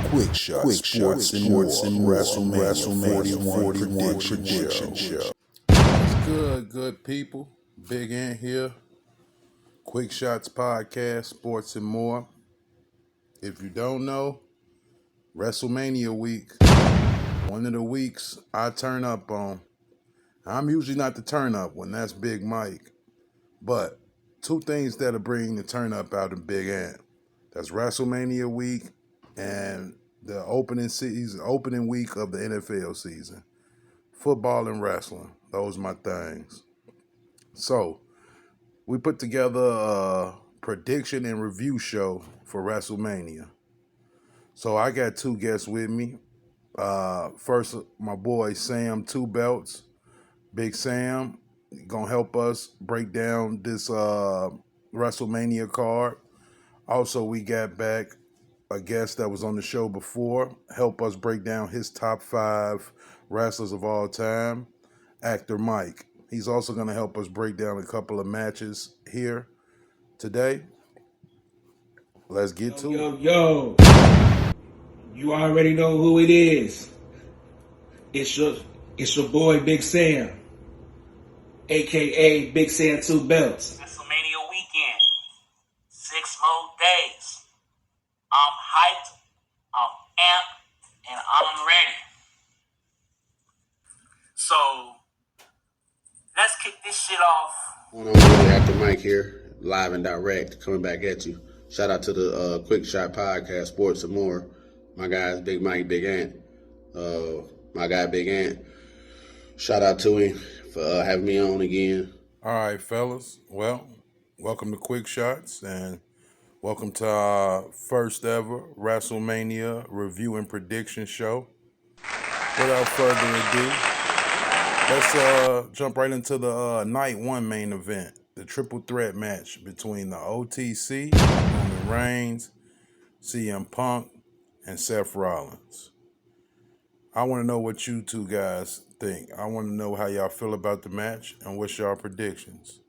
Sports and WrestleMania 41 prediction show. What's good people? Big Ant here. Quick Shots Podcast, Sports and More. If you don't know, WrestleMania week, one of the weeks I turn up on. I'm usually not the turn up one, that's Big Mike. But two things that'll bring the turn up out of Big Ant. That's WrestleMania week and the opening week of the NFL season. Football and wrestling. Those are my things. So, we put together a prediction and review show for WrestleMania. So I got two guests with me. First, my boy Sam Two Belts, Big Sam, gonna help us break down this WrestleMania card. Also, we got back a guest that was on the show before, help us break down his top 5 wrestlers of all time, actor Mike. He's also going to help us break down a couple of matches here today. Let's get to it. Yo, you already know who it is. It's your boy Big Sam, aka Big Sam Two Belts. WrestleMania weekend, 6 more days. I'm hyped, I'm amped, and I'm ready. So, let's kick this shit off. Actor Mike here, live and direct, coming back at you. Shout out to the Quick Shot Podcast, Sports and More. My guys, Big Mike, Big Ant. My guy, Big Ant. Shout out to him for having me on again. All right, fellas. Well, welcome to Quick Shots and welcome to our first ever WrestleMania review and prediction show. Without further ado, let's jump right into the night one main event, the triple threat match between the OTC, Roman Reigns, CM Punk, and Seth Rollins. I want to know what you two guys think. I want to know how y'all feel about the match and what's y'all predictions.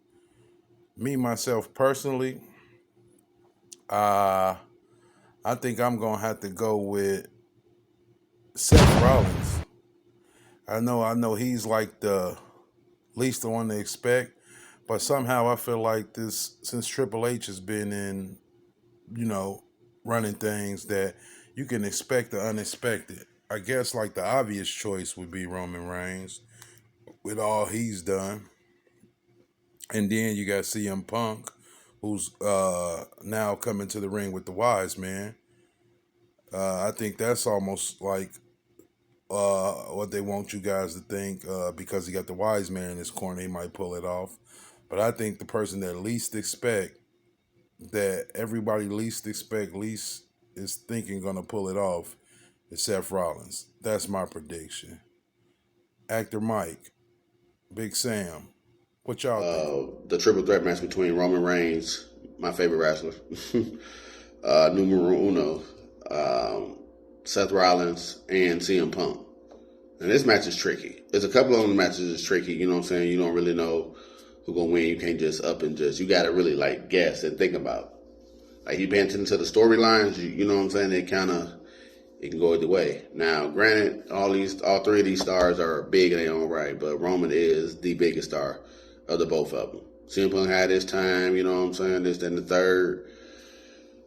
Me, myself, personally, I think I'm going to have to go with Seth Rollins. I know he's like the least the one to expect, but somehow I feel like this, since Triple H has been in, running things, that you can expect the unexpected. I guess like the obvious choice would be Roman Reigns with all he's done. And then you got CM Punk, who's now coming to the ring with the Wise Man. I think that's almost like what they want you guys to think, because he got the Wise Man in his corner, he might pull it off. But I think the person that everybody least is thinking gonna pull it off is Seth Rollins. That's my prediction. Actor Mike, Big Sam, what y'all think? The triple threat match between Roman Reigns, my favorite wrestler, numero uno, Seth Rollins, and CM Punk. And this match is tricky. There's a couple of them matches that's tricky, you know what I'm saying? You don't really know who's going to win. You can't just you got to really guess and think about. Like, you paying attention to the storylines, you know what I'm saying? It can go either way. Now, granted, all 3 of these stars are big in their own right, but Roman is the biggest star of the both of them. CM Punk had his time, you know what I'm saying? This, then the third.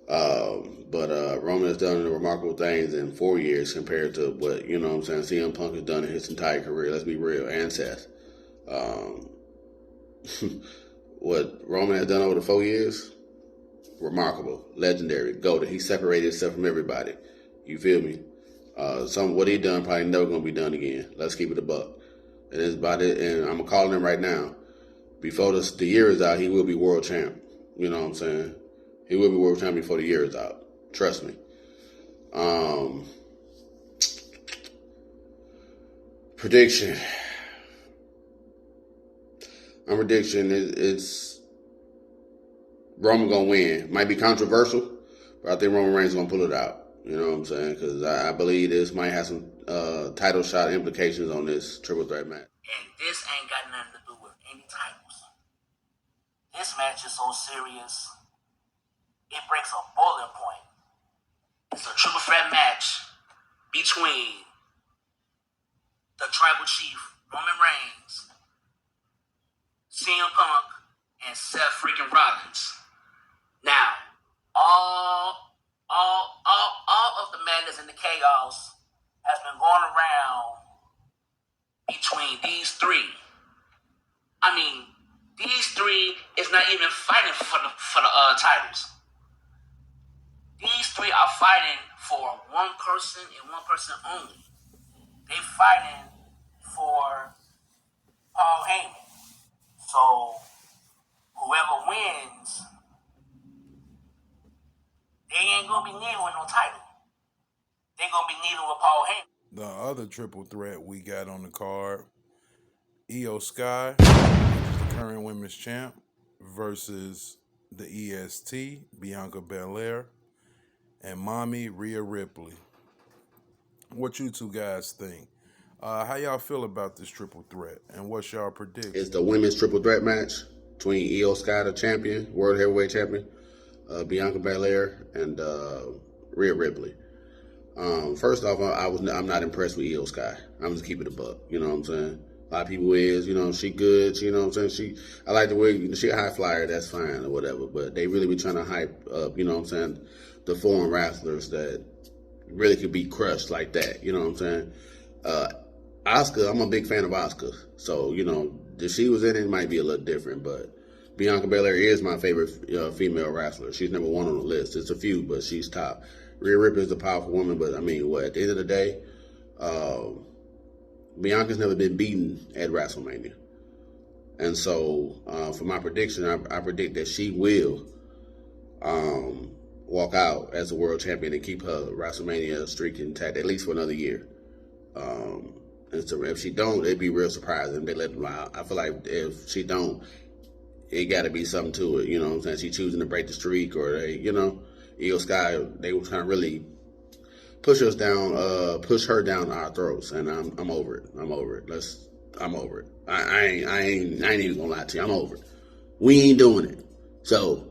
But Roman has done remarkable things in 4 years compared to what, you know what I'm saying, CM Punk has done in his entire career. Let's be real. And Seth. What Roman has done over the 4 years, remarkable, legendary, golden. He separated himself from everybody. You feel me? What he done probably never gonna be done again. Let's keep it a buck. And it's about it. And I'm calling him right now. Before the year is out, he will be world champ. You know what I'm saying? He will be world champ before the year is out. Trust me. Prediction. My prediction is Roman gonna win. Might be controversial, but I think Roman Reigns is gonna pull it out. You know what I'm saying? Because I believe this might have some title shot implications on this triple threat match. And this ain't got nothing to do with any titles. This match is so serious, it breaks a boiling point. It's a triple threat match between the Tribal Chief, Roman Reigns, CM Punk, and Seth freaking Rollins. Now, all of the madness and the chaos has been going around between these three. I mean, these three is not even fighting for the titles. These three are fighting for one person and one person only. They fighting for Paul Heyman. So whoever wins, they ain't gonna be needing with no title. They gonna be needing with Paul Heyman. The other triple threat we got on the card, Io Sky, which is the current women's champ, versus the EST, Bianca Belair, and Mommy Rhea Ripley. What you two guys think? How y'all feel about this triple threat, and what's y'all prediction? It's the women's triple threat match between Io Sky, the champion, world heavyweight champion, Bianca Belair, and Rhea Ripley. First off, I'm not impressed with Io Sky. I'm just keeping it a buck. You know what I'm saying? A lot of people is, she good. You know what I'm saying? I like the way she a high flyer. That's fine or whatever. But they really be trying to hype up. You know what I'm saying? The foreign wrestlers that really could be crushed like that. You know what I'm saying? Asuka, I'm a big fan of Asuka. So if she was in it, might be a little different. But Bianca Belair is my favorite female wrestler. She's number one on the list. It's a few, but she's top. Rhea Ripley is a powerful woman, but at the end of the day, Bianca's never been beaten at WrestleMania. And so, for my prediction, I predict that she will walk out as a world champion and keep her WrestleMania streak intact, at least for another year. And so if she don't, it'd be real surprising. They let them out. I feel like if she don't, it got to be something to it. You know what I'm saying? She choosing to break the streak, or Io Sky, they were trying to really push her down our throats, and I'm over it. I'm over it. I ain't even gonna lie to you. I'm over it. We ain't doing it. So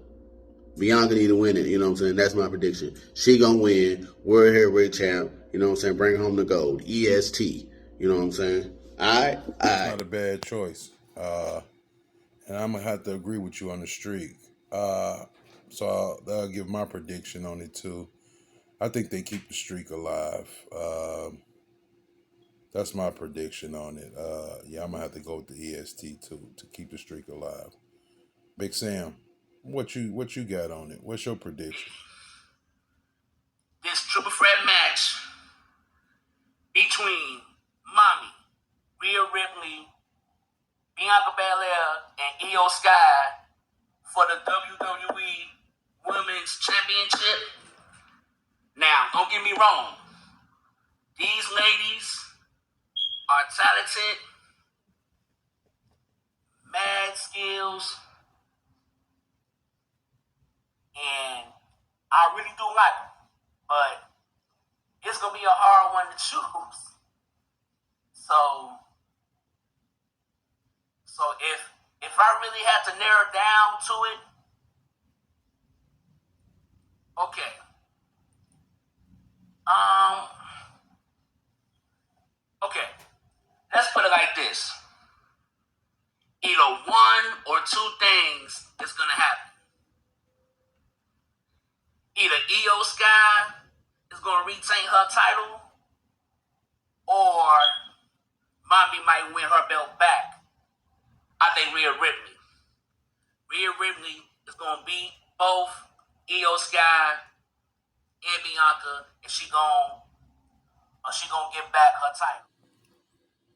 Bianca need to win it. You know what I'm saying? That's my prediction. She gonna win, world heavyweight champ. You know what I'm saying? Bring home the gold. EST. You know what I'm saying? It's not a bad choice. And I'm gonna have to agree with you on the streak. So I'll give my prediction on it too. I think they keep the streak alive. That's my prediction on it. I'm gonna have to go with the EST too to keep the streak alive. Big Sam, what you got on it? What's your prediction? This triple threat match between Mommy, Rhea Ripley, Bianca Belair, and Io Sky for the WWE Women's Championship. Now, don't get me wrong. These ladies are talented, mad skills, and I really do like them. But it's going to be a hard one to choose. So if I really had to narrow down to it, okay. Okay. Let's put it like this. Either one or two things is gonna happen. Either Io Sky is gonna retain her title, or Mommy might win her belt back. I think Rhea Ripley. Rhea Ripley is gonna beat both Io Sky and Bianca, and she gonna get back her title.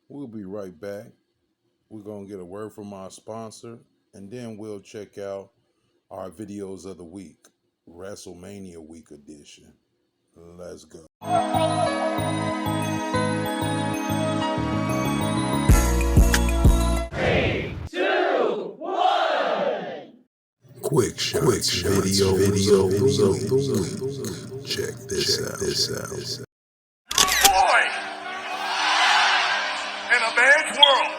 We'll be right back. We're gonna get a word from our sponsor, and then we'll check out our videos of the week, WrestleMania Week Edition. Let's go. Quick shots video of the week. Check this out. Boy! In a man's world.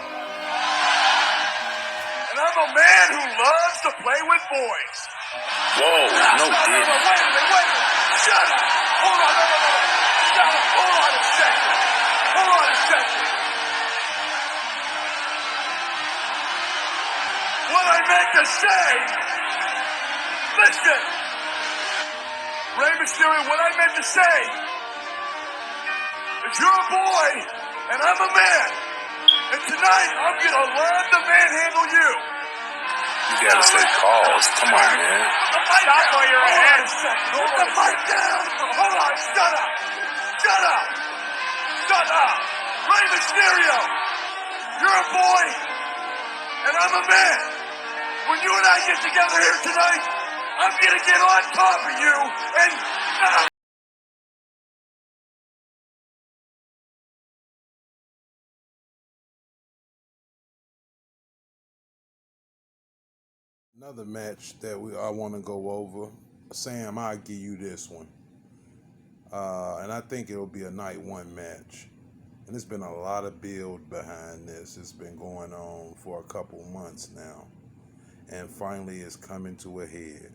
And I'm a man who loves to play with boys. Whoa, no, Wait a minute. Shut up. Hold on. Shut up. Hold on. to say, listen, Rey Mysterio, what I meant to say is you're a boy and I'm a man. And tonight I'm going to learn to manhandle you. You gotta say pause. Come on, man. Stop while you're ahead. Put the mic down. Hold on. Shut up. Shut up. Shut up. Rey Mysterio, you're a boy and I'm a man. When you and I get together here tonight, I'm going to get on top of you and... Another match that I want to go over. Sam, I'll give you this one. And I think it'll be a night one match. And there's been a lot of build behind this. It's been going on for a couple months now. And finally it's coming to a head.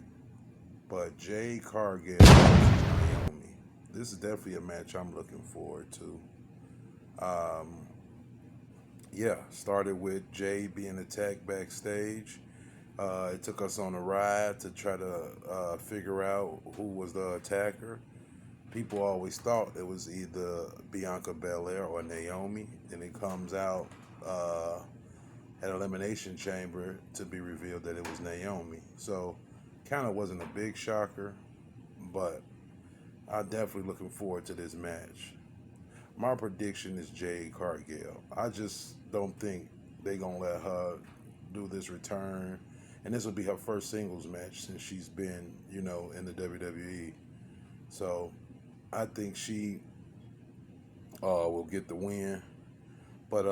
But Jade Cargill versus Naomi. This is definitely a match I'm looking forward to. Started with Jade being attacked backstage. It took us on a ride to try to figure out who was the attacker. People always thought it was either Bianca Belair or Naomi. Then it comes out at Elimination Chamber to be revealed that it was Naomi. So kind of wasn't a big shocker, but I'm definitely looking forward to this match. My prediction is Jade Cargill. I just don't think they're going to let her do this return. And this will be her first singles match since she's been, in the WWE. So I think she will get the win. But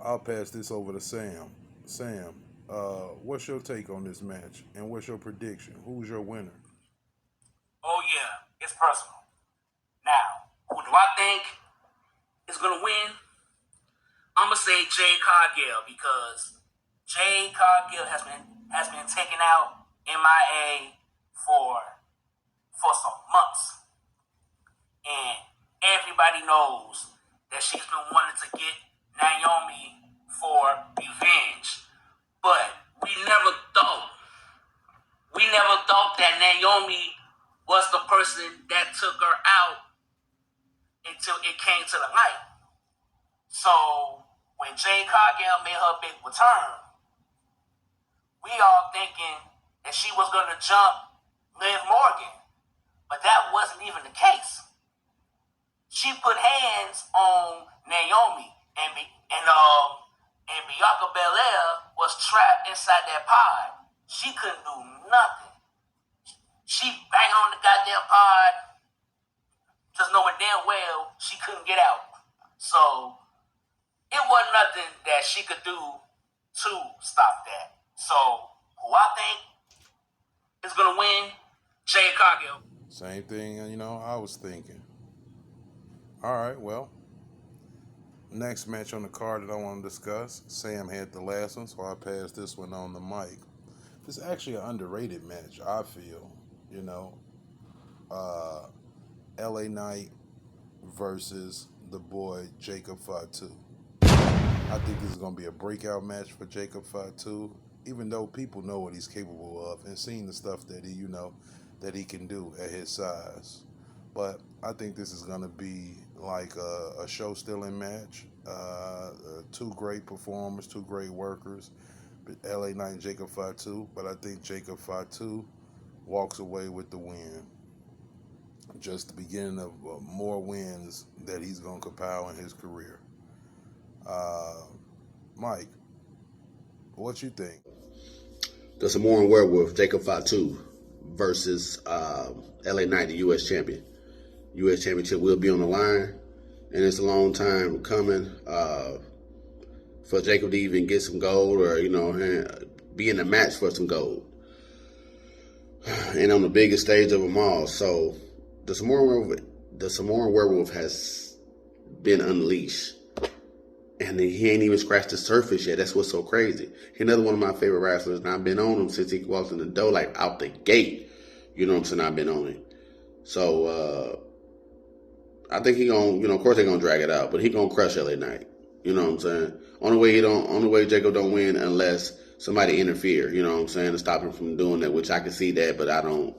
I'll pass this over to Sam. Sam, what's your take on this match? And what's your prediction? Who's your winner? Oh, yeah, it's personal. Now, who do I think is going to win? I'm going to say Jade Cargill because Jade Cargill has been taken out MIA for some months. And everybody knows that she's been wanting to get Naomi for revenge. But we never thought that Naomi was the person that took her out until it came to the light. So when Jade Cargill made her big return, we all thinking that she was going to jump Liv Morgan. But that wasn't even the case. She put hands on Naomi and Bianca Belair was trapped inside that pod. She couldn't do nothing. She banged on the goddamn pod, just knowing damn well she couldn't get out. So it wasn't nothing that she could do to stop that. So who I think is gonna win? Jade Cargill. Same thing, I was thinking. All right, well, next match on the card that I want to discuss. Sam had the last one, so I passed this one on the mic. This is actually an underrated match, I feel. LA Knight versus the boy Jacob Fatu. I think this is going to be a breakout match for Jacob Fatu, even though people know what he's capable of and seen the stuff that he, that he can do at his size. But I think this is going to be like a show-stealing match. Two great performers, two great workers, LA Knight and Jacob Fatu. But I think Jacob Fatu walks away with the win. Just the beginning of more wins that he's going to compile in his career. Mike, what you think? The Samoan Werewolf, Jacob Fatu, versus LA Knight, the U.S. champion. U.S. championship will be on the line, and it's a long time coming for Jacob to even get some gold or, be in a match for some gold. And on the biggest stage of them all. So the Samoan Werewolf has been unleashed. And he ain't even scratched the surface yet. That's what's so crazy. He's another one of my favorite wrestlers, and I've been on him since he walked in the door, like out the gate. You know what I'm saying? I've been on him. So I think he gonna, of course they're gonna drag it out, but he gonna crush LA Knight. You know what I'm saying? Only way Jacob don't win unless somebody interfere, you know what I'm saying, to stop him from doing that, which I can see that, but I don't.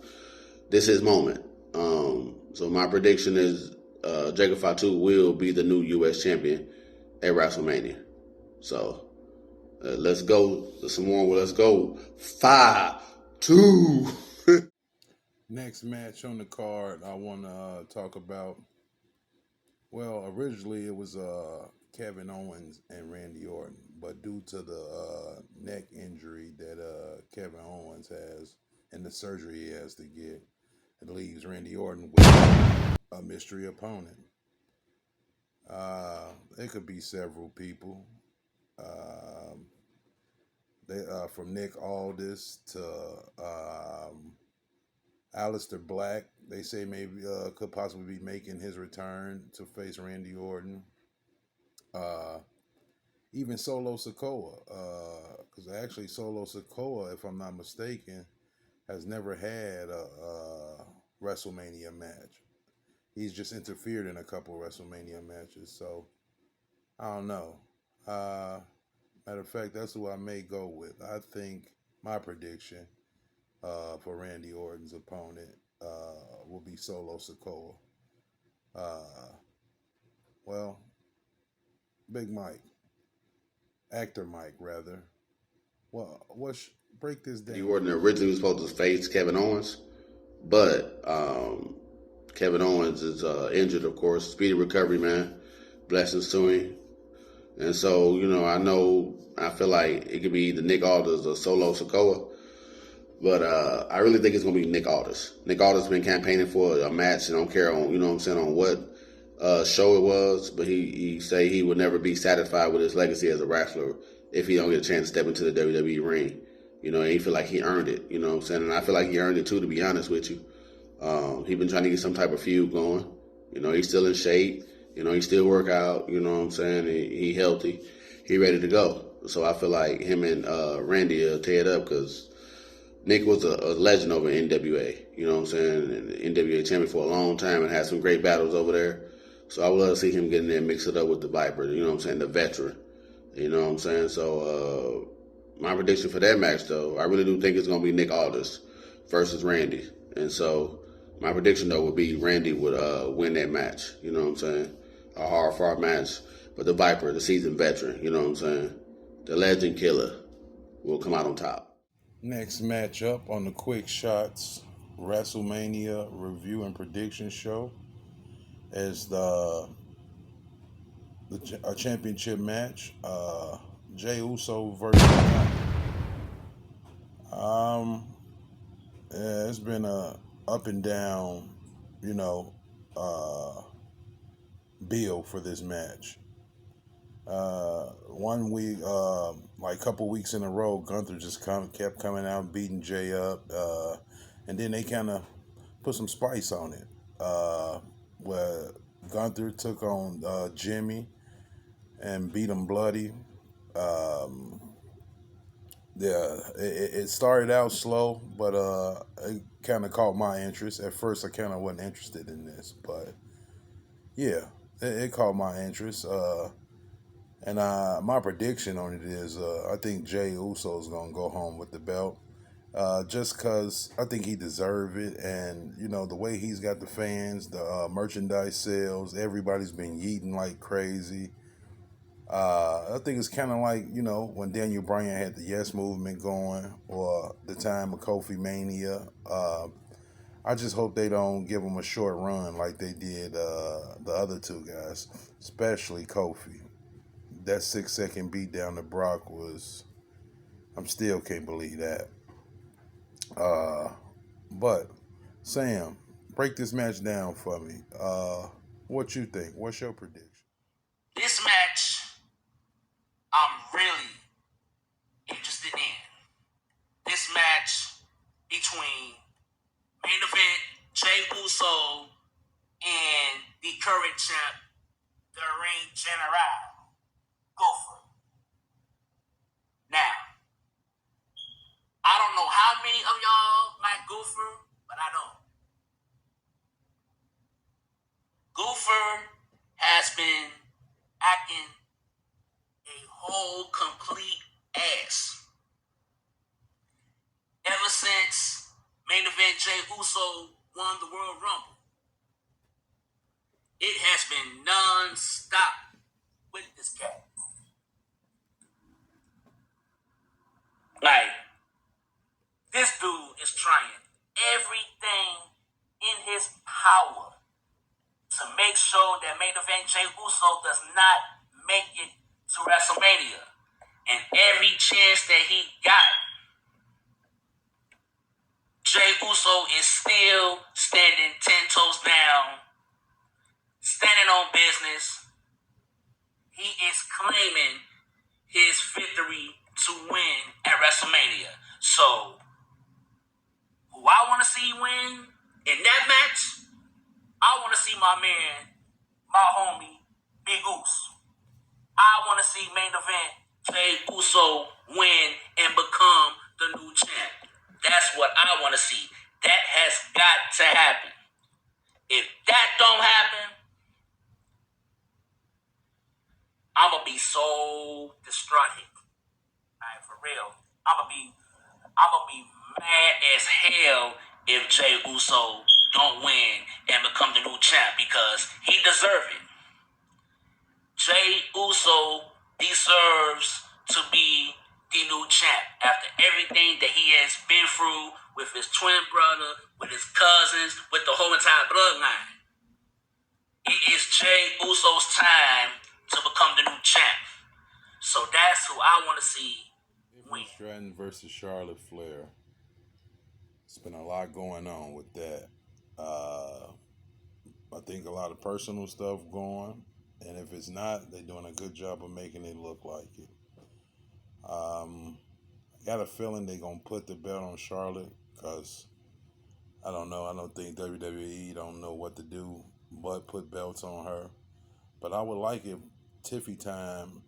This is his moment. So my prediction is Jacob Fatu will be the new U.S. champion at WrestleMania. So let's go. Some more. Let's go. 5-2. Next match on the card, I want to talk about. Well, originally it was Kevin Owens and Randy Orton, but due to the neck injury that Kevin Owens has and the surgery he has to get, it leaves Randy Orton with a mystery opponent. It could be several people. Um, they from Nick Aldis to Aleister Black. They say maybe could possibly be making his return to face Randy Orton. Uh, Even Solo Sikoa, because actually Solo Sikoa, if I'm not mistaken, has never had a WrestleMania match. He's just interfered in a couple WrestleMania matches, so I don't know. Matter of fact, that's who I may go with. I think my prediction for Randy Orton's opponent will be Solo Sikoa. Uh, well, Big Mike, Actor Mike, rather. Well, break this Randy down Orton for me. originally was supposed to face Kevin Owens, but Kevin Owens is injured, of course. Speedy recovery, man. Blessings to him. And so, I feel like it could be either Nick Aldis or Solo Sikoa. But I really think it's going to be Nick Aldis. Nick Aldis has been campaigning for a match, and I don't care on, on what show it was, but he say he would never be satisfied with his legacy as a wrestler if he don't get a chance to step into the WWE ring. And he feel like he earned it, And I feel like he earned it too, to be honest with you. He been trying to get some type of feud going. He's still in shape. He still work out, he healthy. He ready to go. So I feel like him and Randy will tear it up because Nick was a legend over NWA, and NWA champion for a long time and had some great battles over there. So I would love to see him get in there and mix it up with the Viper, the veteran. So my prediction for that match, though, I really do think it's going to be Nick Aldis versus Randy. And so my prediction, though, would be Randy would win that match, a hard-fought match. But the Viper, the seasoned veteran, the legend killer will come out on top. Next matchup on the Quick Shots WrestleMania review and prediction show is a championship match. Jey Uso versus yeah, it's been a up and down, you know, uh, bill for this match. 1 week, like a couple weeks in a row, Gunther just kept coming out beating Jay up, and then they kind of put some spice on it, where Gunther took on Jimmy and beat him bloody. Um, yeah, it started out slow, but it kind of caught my interest. At first, I kind of wasn't interested in this, but yeah, it caught my interest. And my prediction on it is I think Jey Uso is going to go home with the belt. Just because I think he deserves it. And, the way he's got the fans, the merchandise sales, everybody's been yeeting like crazy. I think it's kind of like, when Daniel Bryan had the Yes Movement going or the time of Kofi Mania. I just hope they don't give him a short run like they did the other two guys, especially Kofi. That 6-second beat down to Brock was, I'm still can't believe that. But Sam, break this match down for me. What you think? What's your prediction? This match, I'm really interested in. This match between main event Jey Uso and the current champ, the Ring General. Go for it. Now, I don't know how many of y'all like Gopher, but I don't. Gopher has been acting a whole complete ass Uso won the World Rumble. It has been non-stop with this cat. Like, this dude is trying everything in his power to make sure that main event Jey Uso does not make it to WrestleMania. And every chance that he got, Jey Uso is still standing 10 toes down, standing on business. He is claiming his victory to win at WrestleMania. So, who I want to see win in that match, I want to see my man, my homie, Big Goose. I want to see main event Jey Uso win and become the new champ. That's what I want to see. That has got to happen. If that don't happen, I'm going to be so distraught. Right, for real. I'm gonna be mad as hell if Jey Uso don't win and become the new champ because he deserves it. Jey Uso deserves to be the new champ after everything that he has been through with his twin brother, with his cousins, with the whole entire bloodline. It is Jey Uso's time to become the new champ. So that's who I want to see win. Stratton versus Charlotte Flair. It's been a lot going on with that. I think a lot of personal stuff going, and if it's not, they're doing a good job of making it look like it. I got a feeling they're gonna put the belt on Charlotte because I don't know. I don't think WWE don't know what to do but put belts on her. But I would like if Tiffy Time,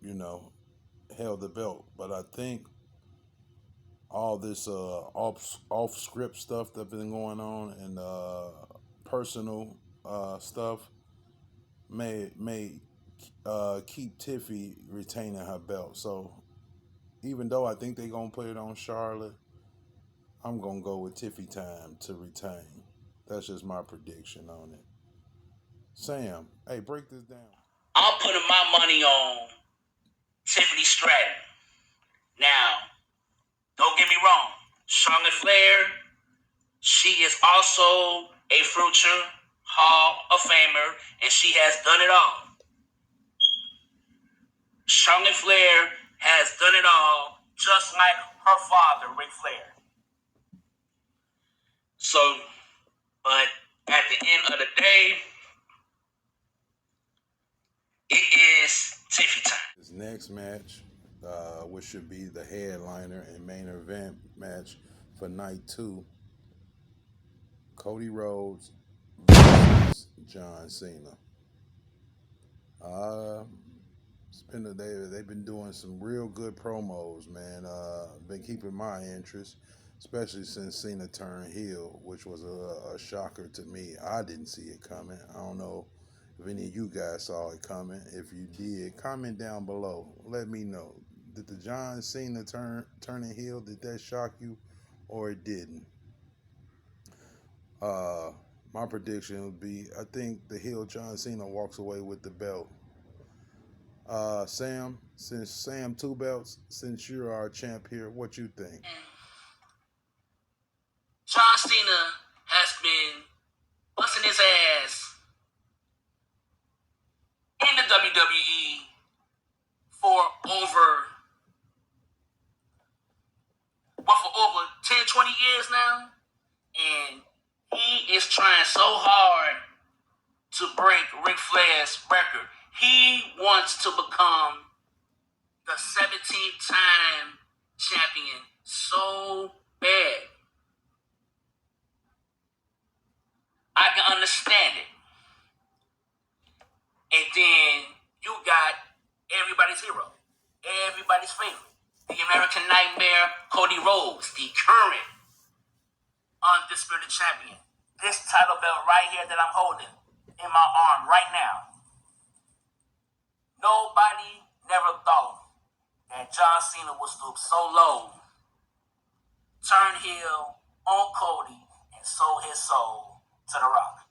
held the belt. But I think all this off script stuff that's been going on and personal stuff may keep Tiffy retaining her belt. So even though I think they're gonna put it on Charlotte, I'm gonna go with Tiffy Time to retain. That's just my prediction on it. Sam, hey, break this down. I'm putting my money on Tiffany Stratton. Now, don't get me wrong. Charlotte Flair, she is also a future Hall of Famer, and she has done it all. Charlotte Flair has done it all, just like her father, Ric Flair. So, but at the end of the day, it is Tiffy time. This next match, which should be the headliner and main event match for night 2, Cody Rhodes versus John Cena. They've been doing some real good promos, man. Been keeping my interest, especially since Cena turned heel, which was a shocker to me. I didn't see it coming. I don't know if any of you guys saw it coming. If you did, comment down below. Let me know. Did the John Cena turning heel, did that shock you or it didn't? My prediction would be, I think the heel John Cena walks away with the belt. Sam, since Sam 2 belts, since you're our champ here, what you think? John Cena has been busting his ass in the WWE for over 10, 20 years now. And he is trying so hard to break Ric Flair's record. He wants to become the 17th time champion so bad. I can understand it. And then you got everybody's hero, everybody's favorite, the American Nightmare, Cody Rhodes, the current undisputed champion. This title belt right here that I'm holding in my arm right now. Nobody never thought that John Cena would stoop so low, turn heel on Cody, and and sold his soul to The Rock.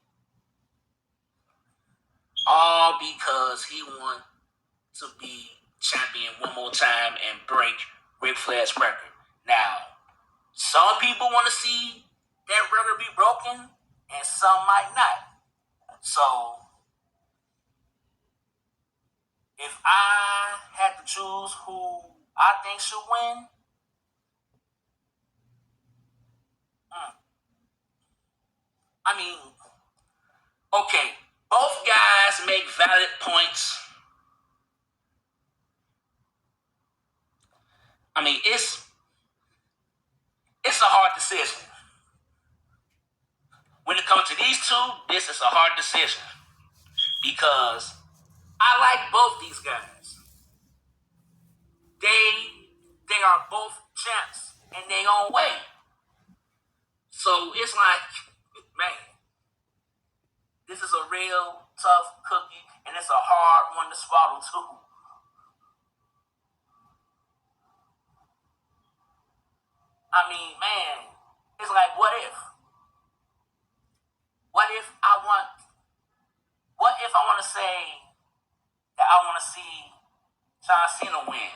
All because he wanted to be champion one more time and break Ric Flair's record. Now, some people want to see that record be broken, and some might not. So, if I had to choose who I think should win, I mean, okay, both guys make valid points. I mean, it's a hard decision. When it comes to these two, this is a hard decision because I like both these guys. They are both champs in their own way. So it's like, man, this is a real tough cookie, and it's a hard one to swallow too. I mean, man, it's like, what if? What if I want to say that I want to see John Cena win?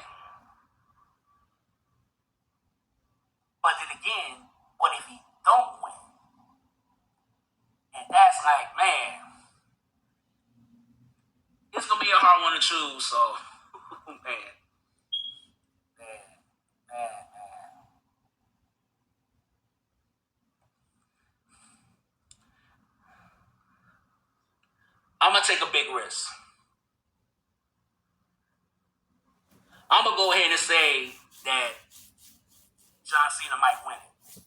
But then again, what if he don't win? And that's like, man, it's going to be a hard one to choose, so, man. I'm going to take a big risk. I'm going to go ahead and say that John Cena might win it.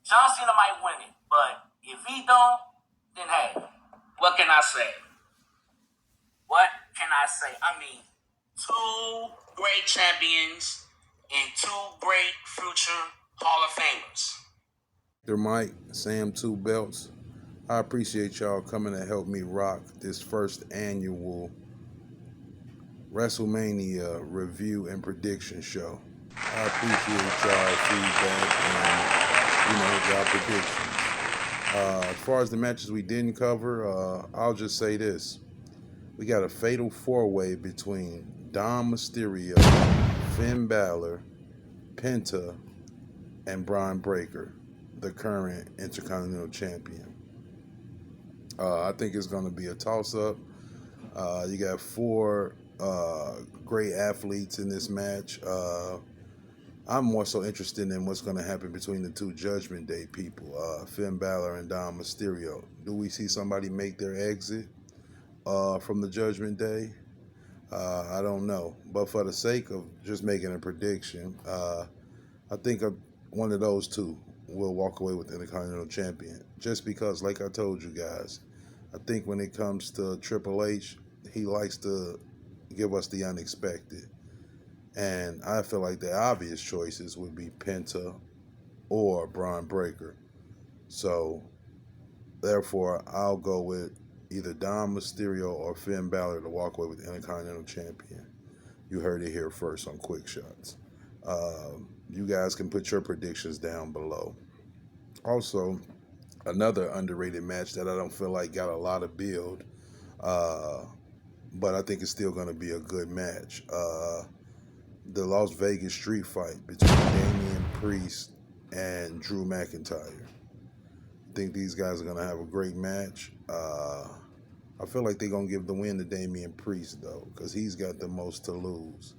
John Cena might win it, but if he don't, then hey, what can I say? What can I say? I mean, two great champions and two great future Hall of Famers. They're Mike, Sam Two Belts. I appreciate y'all coming to help me rock this first annual WrestleMania review and prediction show. I appreciate y'all feedback and, y'all predictions. As far as the matches we didn't cover, I'll just say this. We got a fatal four-way between Dom Mysterio, Finn Balor, Penta, and Braun Breaker, the current Intercontinental Champion. I think it's going to be a toss-up. You got four great athletes in this match. I'm more so interested in what's going to happen between the two Judgment Day people, Finn Balor and Dom Mysterio. Do we see somebody make their exit from the Judgment Day? I don't know. But for the sake of just making a prediction, I think one of those two will walk away with the Intercontinental Champion. Just because, like I told you guys, I think when it comes to Triple H, he likes to give us the unexpected. And I feel like the obvious choices would be Penta or Braun Breaker. So, therefore, I'll go with either Dom Mysterio or Finn Balor to walk away with the Intercontinental Champion. You heard it here first on Quick Shots. You guys can put your predictions down below. Also, another underrated match that I don't feel like got a lot of build, but I think it's still going to be a good match. The Las Vegas street fight between Damian Priest and Drew McIntyre. I think these guys are going to have a great match. I feel like they're going to give the win to Damian Priest, though, because he's got the most to lose.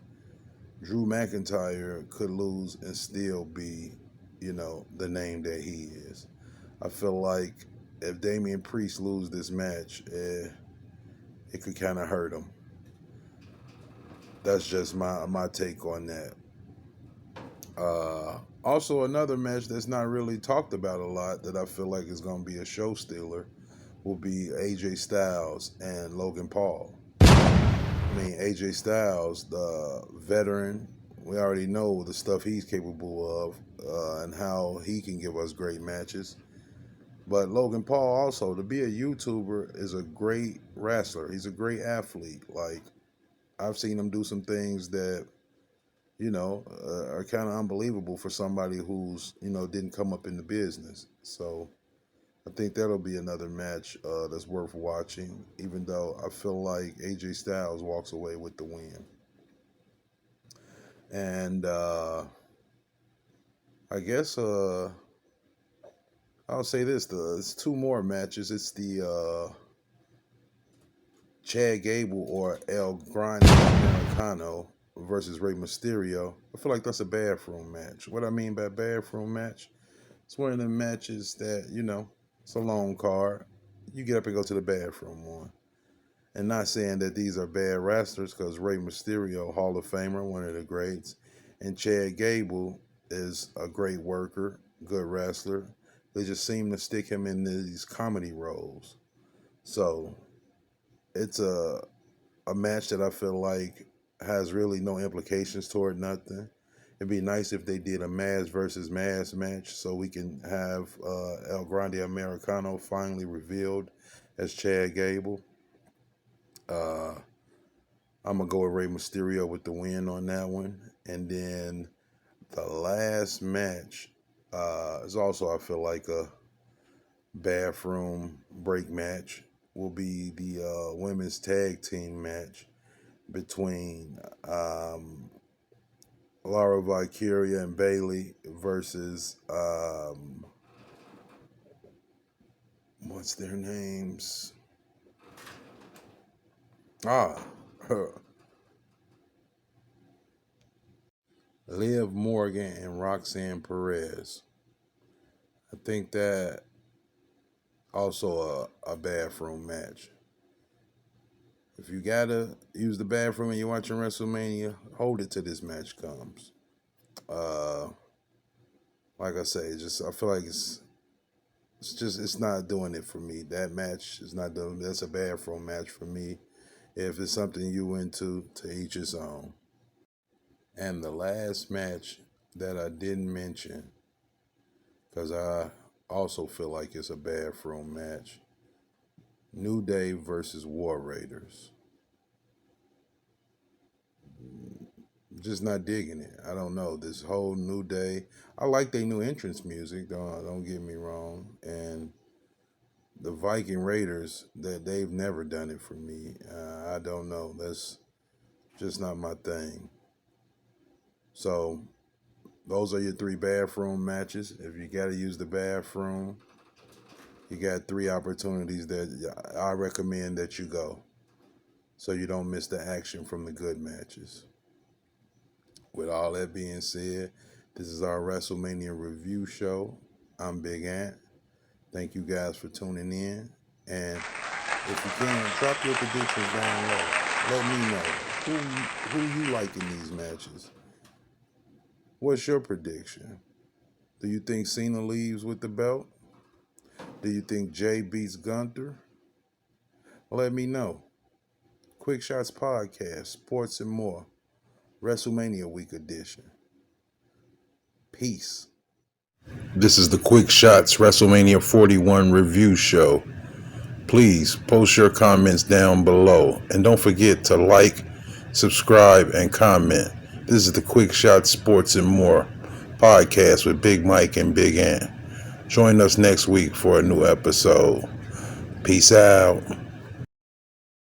Drew McIntyre could lose and still be, the name that he is. I feel like if Damian Priest loses this match, it could kind of hurt him. That's just my take on that. Also, another match that's not really talked about a lot that I feel like is going to be a show stealer will be AJ Styles and Logan Paul. I mean, AJ Styles, the veteran, we already know the stuff he's capable of and how he can give us great matches. But Logan Paul also, to be a YouTuber, is a great wrestler. He's a great athlete. Like, I've seen him do some things that are kind of unbelievable for somebody who's, didn't come up in the business. So I think that'll be another match that's worth watching, even though I feel like AJ Styles walks away with the win. And I guess I'll say this: it's two more matches. It's the Chad Gable or El Grande Americano versus Rey Mysterio. I feel like that's a bathroom match. What I mean by bathroom match, it's one of the matches that, it's a long card. You get up and go to the bathroom on. And not saying that these are bad wrestlers, because Rey Mysterio, Hall of Famer, one of the greats, and Chad Gable is a great worker, good wrestler. They just seem to stick him in these comedy roles. So it's a match that I feel like has really no implications toward nothing. It'd be nice if they did a Maz versus Maz match so we can have El Grande Americano finally revealed as Chad Gable. I'm going to go with Rey Mysterio with the win on that one. And then the last match is also, I feel like, a bathroom break match. Will be the women's tag team match between Laura Valkyria and Bayley versus what's their names? Liv Morgan and Roxanne Perez. I think that also a bathroom match. If you gotta use the bathroom and you're watching WrestleMania, hold it till this match comes. Like I say, I feel like it's not doing it for me. That match is not doing. That's a bathroom match for me. If it's something you into, to each his own. And the last match that I didn't mention, because I also feel like it's a bathroom match, New Day versus War Raiders. Just not digging it. I don't know. This whole New Day, I like their new entrance music, don't get me wrong. And the Viking Raiders, that they've never done it for me. I don't know. That's just not my thing. So those are your three bathroom matches. If you got to use the bathroom, you got three opportunities that I recommend that you go, so you don't miss the action from the good matches. With all that being said, this is our WrestleMania review show. I'm Big Ant. Thank you guys for tuning in. And if you can, drop your predictions down low. Let me know who you like in these matches. What's your prediction? Do you think Cena leaves with the belt? Do you think Jay beats Gunther? Let me know. Quick Shots Podcast, Sports and More, WrestleMania Week Edition. Peace. This is the Quick Shots WrestleMania 41 review show. Please post your comments down below. And don't forget to like, subscribe, and comment. This is the Quick Shots Sports and More podcast with Big Mike and Big Ant. Join us next week for a new episode. Peace out.